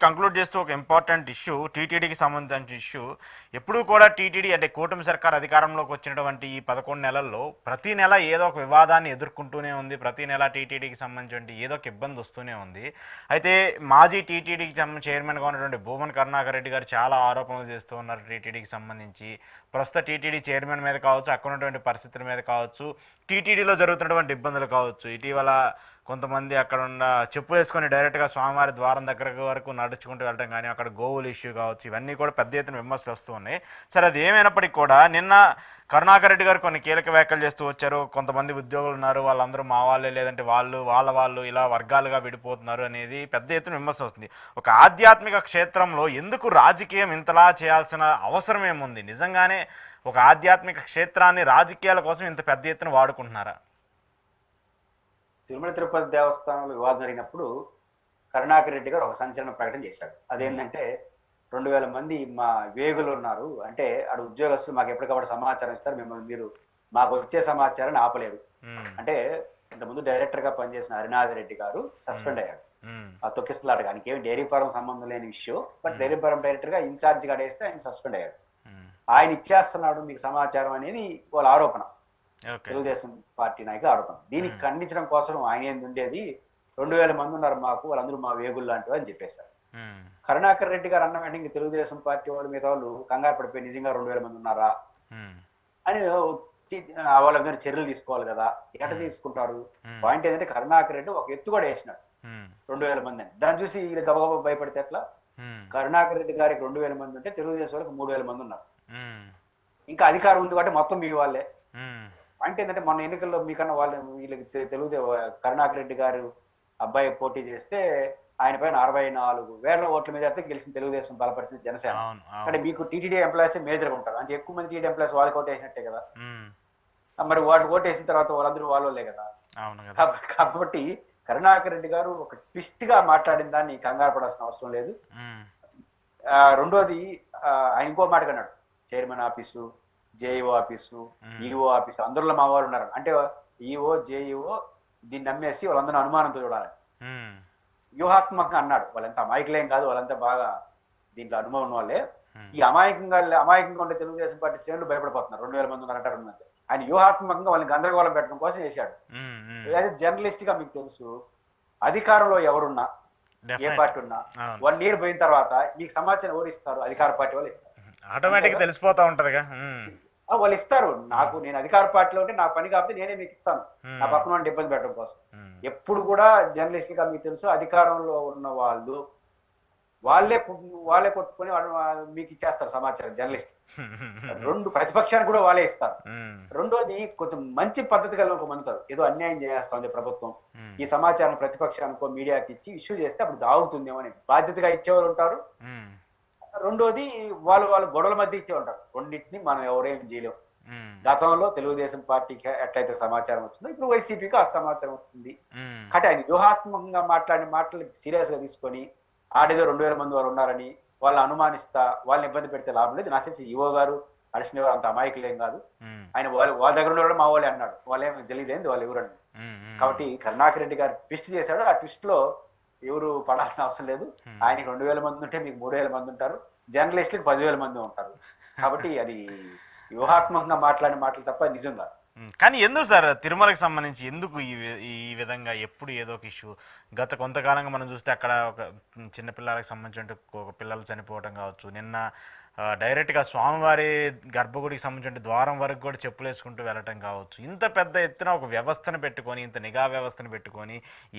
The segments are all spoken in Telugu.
కంక్లూడ్ చేస్తూ ఒక ఇంపార్టెంట్ ఇష్యూ టీటీడీకి సంబంధించిన ఇష్యూ. ఎప్పుడూ కూడా టీటీడీ అంటే కూటమి సర్కార్ అధికారంలోకి వచ్చినటువంటి ఈ 11 నెలల్లో ప్రతి నెల ఏదో ఒక వివాదాన్ని ఎదుర్కొంటూనే ఉంది. ప్రతి నెల టీటీడీకి సంబంధించి ఏదో ఒక ఇబ్బంది వస్తూనే ఉంది. అయితే మాజీ టీటీడీకి చైర్మన్గా ఉన్నటువంటి భూమన్ కరుణాకర్ రెడ్డి గారు చాలా ఆరోపణలు చేస్తూ ఉన్నారు టీటీడీకి సంబంధించి. ప్రస్తుత టీటీడీ చైర్మన్ మీద కావచ్చు, అక్కడ ఉన్నటువంటి పరిస్థితుల మీద కావచ్చు, టీటీడీలో జరుగుతున్నటువంటి ఇబ్బందులు కావచ్చు. ఇటీవల కొంతమంది అక్కడ ఉన్న చెప్పులు వేసుకొని డైరెక్ట్గా స్వామివారి ద్వారం దగ్గర వరకు నడుచుకుంటూ వెళ్ళడం కానీ, అక్కడ గోవుల ఇష్యూ కావచ్చు, ఇవన్నీ కూడా పెద్ద ఎత్తున విమర్శలు వస్తూ ఉన్నాయి. సరే, అది ఏమైనప్పటికీ కూడా నిన్న కరుణాకర్ రెడ్డి గారు కొన్ని కీలక వ్యాఖ్యలు చేస్తూ వచ్చారు. కొంతమంది ఉద్యోగులు ఉన్నారు, వాళ్ళందరూ మా వాళ్ళే, లేదంటే వాళ్ళు ఇలా వర్గాలుగా విడిపోతున్నారు అనేది పెద్ద ఎత్తున విమర్శ వస్తుంది. ఒక ఆధ్యాత్మిక క్షేత్రంలో ఎందుకు రాజకీయం ఇంతలా చేయాల్సిన అవసరం ఏముంది? నిజంగానే ఒక ఆధ్యాత్మిక క్షేత్రాన్ని రాజకీయాల కోసం ఇంత పెద్ద ఎత్తున వాడుకుంటున్నారా? తిరుమల తిరుపతి దేవస్థానంలో వివాదం జరిగినప్పుడు కరుణాకర్ రెడ్డి గారు ఒక సంచలన ప్రకటన చేశాడు. అదేంటంటే 2000 మంది మా వేగులు ఉన్నారు, అంటే ఆడ ఉద్యోగస్తులు మాకు ఎప్పటికప్పుడు సమాచారం ఇస్తారు, మిమ్మల్ని మీరు మాకు వచ్చే సమాచారాన్ని ఆపలేరు. అంటే ఇంతకుముందు డైరెక్టర్ గా పనిచేసిన హరినాథ్ రెడ్డి గారు సస్పెండ్ అయ్యాడు. ఆ తొక్కిసలాట ఆయనకి ఏమి డైరీ ఫారం సంబంధం లేని విషయం, బట్ డైరీ ఫారం డైరెక్టర్ గా ఇన్ఛార్జ్ గా వేస్తే ఆయన సస్పెండ్ అయ్యాడు. ఆయన ఇచ్చేస్తున్నాడు మీకు సమాచారం అనేది వాళ్ళ ఆరోపణ, తెలుగుదేశం పార్టీ నాయకుల ఆరోపణ. దీనికి ఖండించడం కోసం ఆయన ఏంది ఉండేది, 2000 మంది ఉన్నారు మాకు, వాళ్ళందరూ మా వేగులు లాంటివి అని చెప్పేశారు. కరుణాకర్ రెడ్డి గారు అన్న వెంటనే తెలుగుదేశం పార్టీ వాళ్ళు మిగతా వాళ్ళు కంగారు పడిపోయి నిజంగా 2000 మంది ఉన్నారా అని వాళ్ళ మీద చర్యలు తీసుకోవాలి కదా. ఎక్కడ తీసుకుంటారు? పాయింట్ ఏంటంటే కరుణాకర్ రెడ్డి ఒక ఎత్తు కూడా వేసినాడు 2000 మంది అని. దాన్ని చూసి వీళ్ళు గబగబా భయపడితే ఎట్లా? కరుణాకర్ రెడ్డి గారికి 2000 మంది ఉంటే తెలుగుదేశం వాళ్ళకి 3000 మంది ఉన్నారు. ఇంకా అధికారం ఉంది కాబట్టి మొత్తం మీ వాళ్ళే. అంటే ఏంటంటే మొన్న ఎన్నికల్లో మీకన్నా వీళ్ళకి కరుణాకర్ రెడ్డి గారు అబ్బాయి పోటీ చేస్తే ఆయన పైన 64,000 ఓట్ల మీద అయితే గెలిచిన తెలుగుదేశం బలపరిచిన జనసేన. అంటే మీకు టీటీడీ ఎంప్లాయీస్ మేజర్ గా ఉంటారు, అంటే ఎక్కువ మంది టీటీడీ ఎంప్లాయీస్ వాళ్ళకి ఓటేసినట్టే కదా. మరి వాళ్ళు ఓటేసిన తర్వాత వాళ్ళందరూ వాళ్ళే కదా. కాబట్టి కరుణాకర్ రెడ్డి గారు ఒక ట్విస్ట్ గా మాట్లాడిన దాన్ని కంగారు పడాల్సిన అవసరం లేదు. రెండోది ఆయన ఇంకో మాట కన్నాడు, chairman office, JEO office, EO office అందరిలో మా వాళ్ళు ఉన్నారు. అంటే ఈఓ జేఈఓ దీన్ని నమ్మేసి వాళ్ళందరూ అనుమానంతో చూడాలి. వ్యూహాత్మకంగా అన్నాడు. వాళ్ళంతా అమాయకులేం కాదు, వాళ్ళంతా బాగా దీంట్లో అనుభవం ఉన్న వాళ్ళే. ఈ అమాయకంగా ఉండే తెలుగుదేశం పార్టీ శ్రేణులు భయపడిపోతున్నారు. 2000 మంది ఉన్నారంటారు. ఆయన వ్యూహాత్మకంగా వాళ్ళని గందరగోళం పెట్టడం కోసం చేశాడు. అదే జర్నలిస్ట్ గా మీకు తెలుసు, అధికారంలో ఎవరున్నా ఏ పార్టీ ఉన్నా 1 year పోయిన తర్వాత మీకు సమాచారం ఎవరు ఇస్తారు? అధికార పార్టీ వాళ్ళు ఇస్తారు. ఆటోమేటిక్ తెలిసిపోతా ఉంటదిగా. వాళ్ళు ఇస్తారు. నేను అధికార పార్టీలో ఉంటే నా పని కాబట్టి నేనే మీకు ఇస్తాను, నా పక్కన వాళ్ళని ఇబ్బంది పెట్టడం కోసం. ఎప్పుడు కూడా జర్నలిస్ట్ గా మీకు తెలుసు, అధికారంలో ఉన్న వాళ్ళు వాళ్ళే కొట్టుకొని మీకు ఇచ్చేస్తారు సమాచారం. జర్నలిస్ట్ ప్రతిపక్షానికి కూడా వాళ్ళే ఇస్తారు. రెండోది కొంచెం మంచి పద్ధతి కలిగిన ఒక మందుతారు, ఏదో అన్యాయం చేస్తుంది ప్రభుత్వం, ఈ సమాచారం ప్రతిపక్షానికో మీడియాకి ఇచ్చి ఇష్యూ చేస్తే అప్పుడు దాగుతుందేమో అని బాధ్యతగా ఇచ్చేవాళ్ళు ఉంటారు. రెండోది వాళ్ళు గొడవల మధ్య ఇచ్చే ఉంటారు. రెండింటిని మనం ఎవరేం చేయలేము. గతంలో తెలుగుదేశం పార్టీకి ఎట్లయితే సమాచారం వచ్చిందో ఇప్పుడు వైసీపీకి ఆ సమాచారం వస్తుంది. కాబట్టి ఆయన వ్యూహాత్మకంగా మాట్లాడిన మాటలు సీరియస్ గా తీసుకొని ఆడేదో 2000 మంది వారు ఉన్నారని వాళ్ళని అనుమానిస్తా వాళ్ళని ఇబ్బంది పెడితే లాభం లేదు. నాసేసి ఈవో గారు అడిసిన వారు అంత అమాయకులేం కాదు. ఆయన వాళ్ళ దగ్గర ఉన్న మా వాళ్ళే అన్నాడు, వాళ్ళేమి తెలియదేంది వాళ్ళు ఎవరని. కాబట్టి కరుణాకర్ రెడ్డి గారు ట్విస్ట్ చేశాడు. ఆ ట్విస్ట్ లో ఎవరు పడాల్సిన అవసరం లేదు. ఆయనకి 2000 మంది ఉంటే మీకు 3000 మంది ఉంటారు, జర్నలిస్టులకు 10,000 మంది ఉంటారు. కాబట్టి అది వ్యూహాత్మకంగా మాట్లాడిన మాటలు తప్ప నిజంగా. కానీ ఎందుకు సార్ తిరుమలకి సంబంధించి ఎందుకు ఈ విధంగా ఎప్పుడు ఏదో ఒక ఇష్యూ? గత కొంతకాలంగా మనం చూస్తే అక్కడ ఒక చిన్నపిల్లలకు సంబంధించిన ఒక పిల్లలు చనిపోవడం కావచ్చు, నిన్న డైరెక్ట్గా స్వామివారి గర్భగుడికి సంబంధించిన ద్వారం వరకు కూడా చెప్పులు వేసుకుంటూ వెళ్ళటం కావచ్చు. ఇంత పెద్ద ఎత్తున ఒక వ్యవస్థను పెట్టుకొని, ఇంత నిఘా వ్యవస్థను పెట్టుకొని,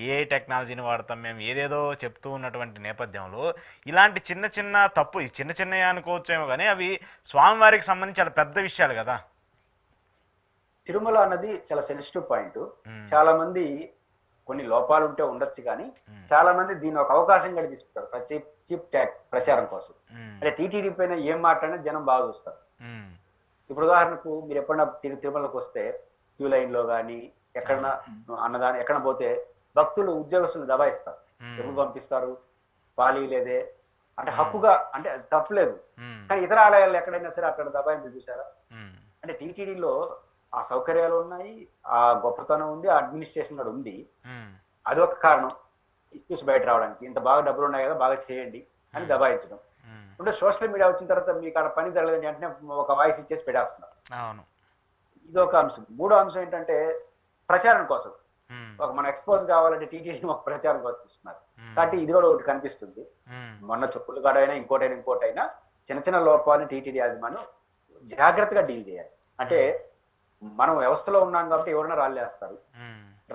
ఏ టెక్నాలజీని వాడతాం మేము ఏదేదో చెప్తూ ఉన్నటువంటి నేపథ్యంలో ఇలాంటి చిన్న తప్పు, చిన్నవి అనుకోవచ్చేమో కానీ అవి స్వామివారికి సంబంధించి చాలా పెద్ద విషయాలు కదా. తిరుమల అన్నది చాలా సెన్సిటివ్ పాయింట్. చాలా మంది కొన్ని లోపాలు ఉంటే ఉండొచ్చు, కానీ చాలా మంది దీన్ని ఒక అవకాశం కూడా తీసుకుంటారు చీప్ ట్యాక్ ప్రచారం కోసం. అంటే టీటీడీ పైన ఏం మాట్లాడినా జనం బాగా చూస్తారు. ఇప్పుడు ఉదాహరణకు మీరు ఎప్పుడన్నా తిరుమలకు వస్తే క్యూ లైన్ లో కానీ ఎక్కడన్నా అన్నదాని ఎక్కడ పోతే భక్తులు ఉద్యోగస్తులు దబాయిస్తారు, ఎప్పుడు పంపిస్తారు పాలీ లేదే అంటే హక్కుగా, అంటే తప్పులేదు. కానీ ఇతర ఆలయాల్లో ఎక్కడైనా సరే అక్కడ దబాయింపు చూసారా? అంటే టీటీడీలో ఆ సౌకర్యాలు ఉన్నాయి, ఆ గొప్పతనం ఉంది, ఆ అడ్మినిస్ట్రేషన్ కూడా ఉంది. అదొక కారణం. ఇష్యూస్ బయట రావడానికి, ఇంత బాగా డబ్బులు ఉన్నాయి కదా బాగా చేయండి అని దబాయించడం. అంటే సోషల్ మీడియా వచ్చిన తర్వాత మీకు అక్కడ పని జరగలేదు వెంటనే ఒక వాయిస్ ఇచ్చేసి పెట్టేస్తున్నారు. అవును. ఇది ఒక అంశం. మూడో అంశం ఏంటంటే ప్రచారం కోసం. ఒక మన ఎక్స్పోజ్ కావాలంటే టీటీడీ ఒక ప్రచారం కోసం ఇస్తున్నారు. కాబట్టి ఇది కూడా ఒకటి కనిపిస్తుంది. మొన్న చెప్పులు కాడైనా ఇంకోటైనా చిన్న చిన్న లోపాలని టీటీడీ యాజమాన్యం జాగ్రత్తగా డీల్ చేయాలి. అంటే మనం వ్యవస్థలో ఉన్నాం కాబట్టి ఎవరైనా రాళ్ళేస్తారు.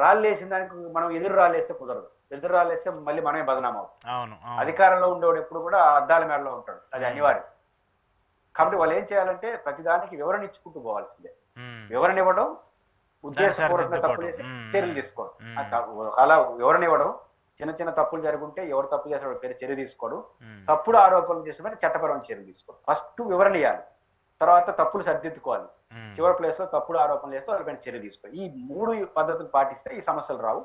రాళ్ళేసిన దానికి మనం ఎదురు రాళ్ళేస్తే కుదరదు. ఎదురు రాళ్ళేస్తే మళ్ళీ మనమే బదనాం అవుతాం. అధికారంలో ఉండేవాడు ఎప్పుడు కూడా అద్దాల మేడలో ఉంటాడు, అది అనివార్యం. కాబట్టి వాళ్ళు ఏం చేయాలంటే ప్రతిదానికి వివరణ ఇచ్చుకుంటూ పోవాల్సిందే. వివరణ ఇవ్వడం, ఉద్దేశపూర్వకంగా తప్పులు చేస్తే చర్యలు తీసుకోవడం. అలా వివరణ ఇవ్వడం, చిన్న చిన్న తప్పులు జరుగుంటే ఎవరు తప్పు చేసిన పేరు చర్య తీసుకోవడం, తప్పుడు ఆరోపణలు చేసిన చట్టపరమైన చర్యలు తీసుకోవడం. ఫస్ట్ వివరణ ఇవ్వాలి, తర్వాత తప్పులు సర్దిద్దుకోవాలి, చివరి ప్లేస్ లో తప్పుడు ఆరోపణలు చేస్తే వాళ్ళపైన చర్య తీసుకోవాలి. ఈ 3 పద్ధతులు పాటిస్తే ఈ సమస్యలు రావు.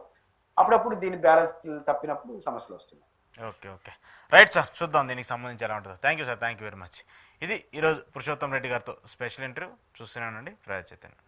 అప్పుడప్పుడు దీని బ్యాలెన్స్ తప్పినప్పుడు సమస్యలు వస్తున్నాయి. Okay, okay, right sir. చూద్దాం దీనికి సంబంధించి ఎలా ఉంటుందో. Thank you sir, thank you very much. ఇది ఈరోజు పురుషోత్తం రెడ్డి గారితో స్పెషల్ ఇంటర్వ్యూ. చూస్తున్నానండి ప్రజా చైతన్యం.